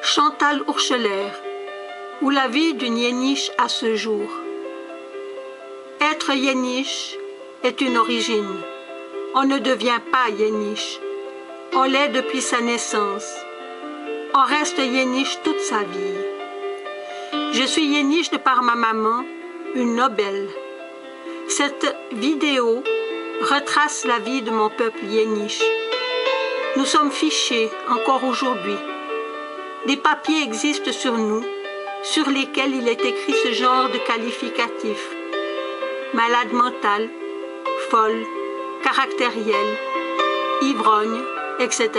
Chantal Ourcheler, ou la vie d'une Yéniche à ce jour. Être Yéniche est une origine. On ne devient pas Yéniche. On l'est depuis sa naissance. On reste Yéniche toute sa vie. Je suis Yéniche de par ma maman, une Nobel. Cette vidéo retrace la vie de mon peuple Yéniche. Nous sommes fichés encore aujourd'hui. Des papiers existent sur nous, sur lesquels il est écrit ce genre de qualificatifs. Malade mentale, folle, caractérielle, ivrogne, etc.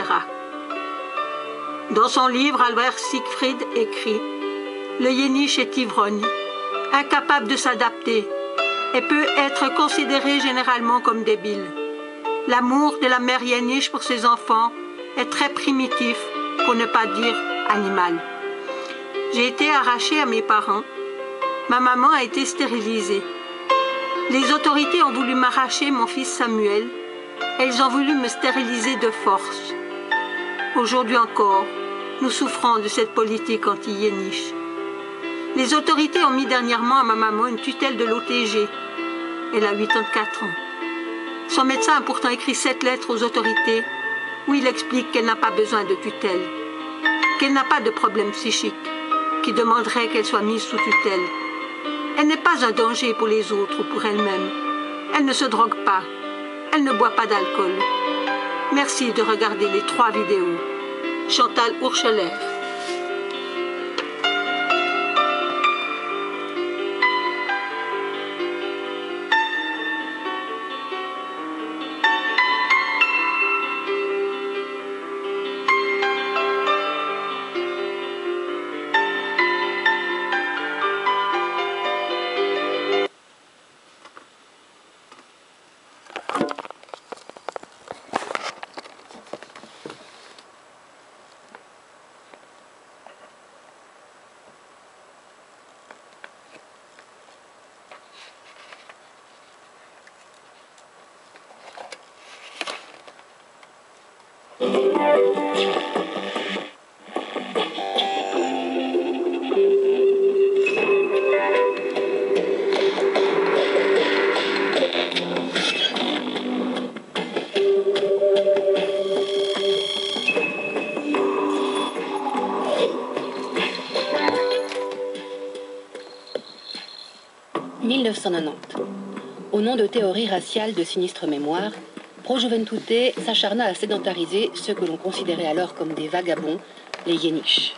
Dans son livre, Albert Siegfried écrit « Le Yéniche est ivrogne, incapable de s'adapter et peut être considéré généralement comme débile. L'amour de la mère Yéniche pour ses enfants est très primitif, pour ne pas dire animal. J'ai été arrachée à mes parents. Ma maman a été stérilisée. Les autorités ont voulu m'arracher mon fils Samuel. Elles ont voulu me stériliser de force. Aujourd'hui encore, nous souffrons de cette politique anti-Yéniche. Les autorités ont mis dernièrement à ma maman une tutelle de l'OTG. Elle a 84 ans. Son médecin a pourtant écrit 7 lettres aux autorités où il explique qu'elle n'a pas besoin de tutelle, qu'elle n'a pas de problème psychique, qui demanderait qu'elle soit mise sous tutelle. Elle n'est pas un danger pour les autres ou pour elle-même. Elle ne se drogue pas. Elle ne boit pas d'alcool. Merci de regarder les 3 vidéos. Chantal Ourcheler. « 1990. Au nom de théories raciales de sinistre mémoire, Pro Juventute s'acharna à sédentariser ceux que l'on considérait alors comme des vagabonds, les Yéniches.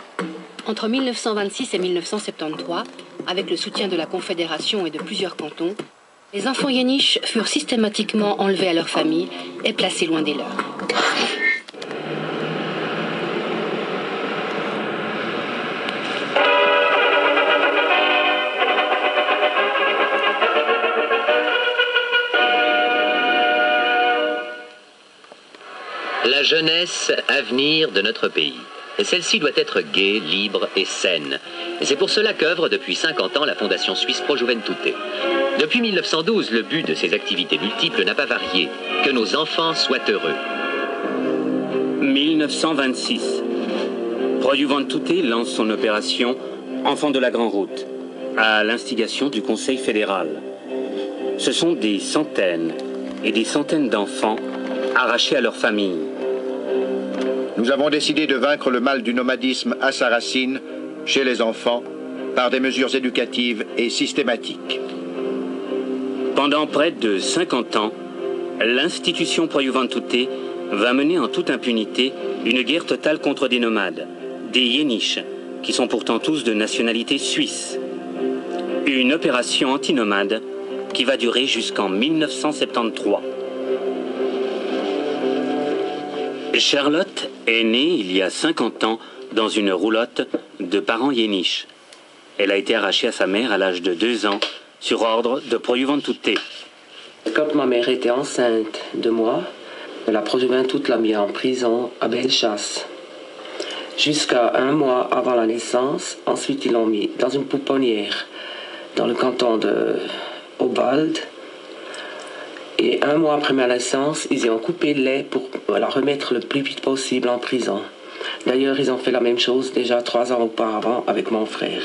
Entre 1926 et 1973, avec le soutien de la Confédération et de plusieurs cantons, les enfants Yéniches furent systématiquement enlevés à leur famille et placés loin des leurs. La jeunesse, avenir de notre pays. Celle-ci doit être gaie, libre et saine. C'est pour cela qu'œuvre depuis 50 ans la Fondation suisse Pro Juventute. Depuis 1912, le but de ses activités multiples n'a pas varié. Que nos enfants soient heureux. 1926. Pro Juventute lance son opération Enfants de la Grande Route, à l'instigation du Conseil fédéral. Ce sont des centaines et des centaines d'enfants arrachés à leur famille. Nous avons décidé de vaincre le mal du nomadisme à sa racine, chez les enfants, par des mesures éducatives et systématiques. Pendant près de 50 ans, l'institution Pro Juventute va mener en toute impunité une guerre totale contre des nomades, des Yéniches, qui sont pourtant tous de nationalité suisse. Une opération anti-nomade qui va durer jusqu'en 1973. Charlotte est née il y a 50 ans dans une roulotte de parents Yéniches. Elle a été arrachée à sa mère à l'âge de 2 ans sur ordre de Pro Juventute. Quand ma mère était enceinte de moi, la Pro Juventute l'a mis en prison à Bellechasse. Jusqu'à 1 mois avant la naissance, ensuite ils l'ont mis dans une pouponnière dans le canton de Obwald. Et 1 mois après ma naissance, ils y ont coupé le lait pour la remettre le plus vite possible en prison. D'ailleurs, ils ont fait la même chose déjà 3 ans auparavant avec mon frère.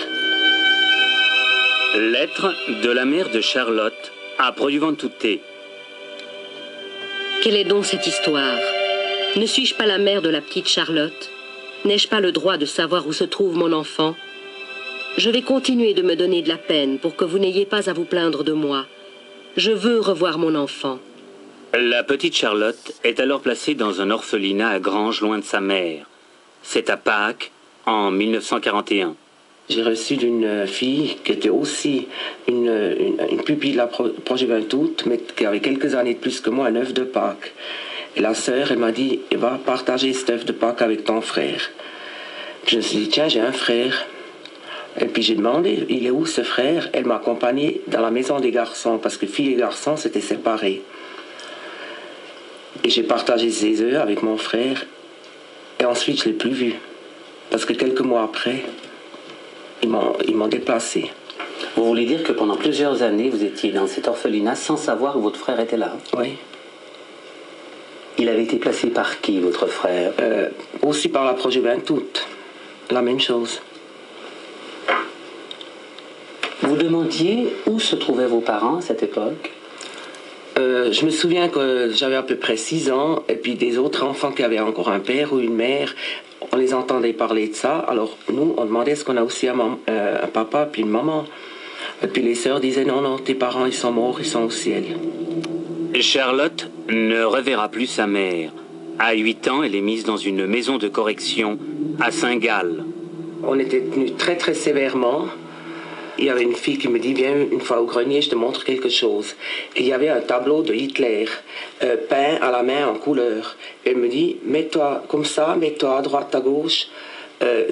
Lettre de la mère de Charlotte à Produventute. Quelle est donc cette histoire? Ne suis-je pas la mère de la petite Charlotte? N'ai-je pas le droit de savoir où se trouve mon enfant? Je vais continuer de me donner de la peine pour que vous n'ayez pas à vous plaindre de moi. Je veux revoir mon enfant. La petite Charlotte est alors placée dans un orphelinat à Granges, loin de sa mère. C'est à Pâques, en 1941. J'ai reçu d'une fille qui était aussi une pupille de la Pro-Juventud, mais qui avait quelques années de plus que moi, un œuf de Pâques. Et la sœur, elle m'a dit, va partager cet œuf de Pâques avec ton frère. Je me suis dit, tiens, j'ai un frère. Et puis j'ai demandé, il est où ce frère? Elle m'a accompagné dans la maison des garçons, parce que filles et garçons, c'était séparés. Et j'ai partagé ses œufs avec mon frère. Et ensuite, je ne l'ai plus vu. Parce que quelques mois après, ils m'ont déplacé. Vous voulez dire que pendant plusieurs années, vous étiez dans cet orphelinat sans savoir que votre frère était là? Oui. Il avait été placé par qui, votre frère? Aussi par la Pro-Juventud. La même chose. Vous demandiez où se trouvaient vos parents à cette époque? Je me souviens que j'avais à peu près 6 ans, et puis des autres enfants qui avaient encore un père ou une mère, on les entendait parler de ça. Alors nous, on demandait est-ce qu'on a aussi un papa puis une maman. Et puis les sœurs disaient non, non, tes parents ils sont morts, ils sont au ciel. Charlotte ne reverra plus sa mère. À 8 ans, elle est mise dans une maison de correction à Saint-Gall. On était tenus très très sévèrement. Il y avait une fille qui me dit, viens une fois au grenier, je te montre quelque chose. Et il y avait un tableau de Hitler, peint à la main en couleur. Elle me dit, mets-toi comme ça, mets-toi à droite, à gauche.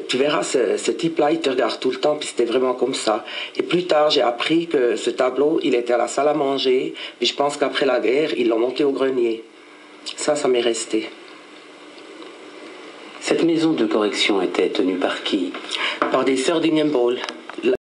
Tu verras, ce type-là, il te regarde tout le temps, puis c'était vraiment comme ça. Et plus tard, j'ai appris que ce tableau, il était à la salle à manger, et je pense qu'après la guerre, ils l'ont monté au grenier. Ça m'est resté. Cette maison de correction était tenue par qui? Par des sœurs d'Ingenbol.